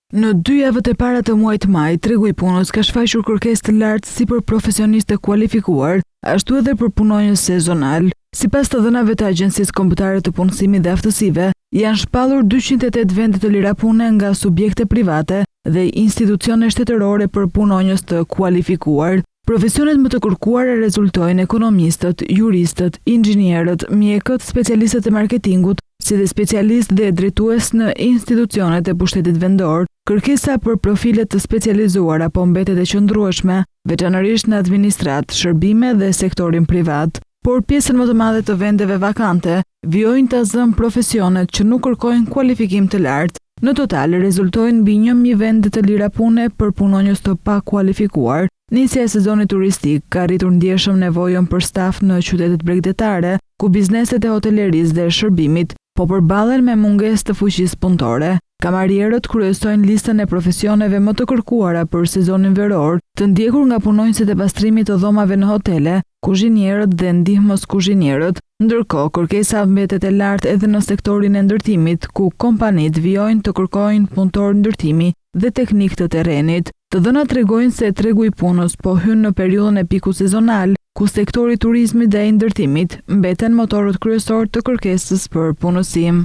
Në 2 javët e para të muajit maj, tregu i punës ka shfaqur kërkesë të lartë si për profesionistë të kualifikuar, ashtu edhe për punonjës sezonal. Sipas të dhënave të Agjencisë Kombëtare të Punësimit dhe Aftësive, janë shpallur 208 vende të lira pune nga subjekte private dhe institucione shtetërore për punonjës të kualifikuar. Profesionet më të kërkuara rezultojnë ekonomistët, juristët, inxhinierët, mjekët, specialistët e marketingut, si dhe specialistë dhe drejtues në institucionet e pushtetit vendor. Kërkesa për profile të specializuara po mbetet e qëndrueshme, veçanërisht në administratë, shërbime dhe sektorin privat. Por pjesën më të madhe të vendeve vakante vijojnë të zënë profesionet që nuk kërkojnë kualifikim të lartë. Në total rezultojnë mbi 1000 vende të lira pune për punonjës të pa kualifikuar. Nisja e sezonit turistik ka rritur ndjeshëm nevojën për staf në qytetet bregdetare, ku bizneset e hotelerisë dhe shërbimit po përballen me mungesë të fuqisë punëtore. Kamarierët kryesojnë listën e profesioneve më të kërkuara për sezonin veror, të ndjekur nga punonjësit e pastrimit të dhomave në hotele, kuzhinierët dhe ndihmës kuzhinierët. Ndërkohë, kërkesa mbetet e lartë edhe në sektorin e ndërtimit, ku kompanitë vijojnë të kërkojnë punëtor ndërtimi dhe teknik të terrenit. Të dhënat tregojnë se tregu i punës po hyn në periudhën e pikut sezonal, ku sektori turizmit dhe i ndërtimit mbeten motorët kryesor të kërkesës për punësim.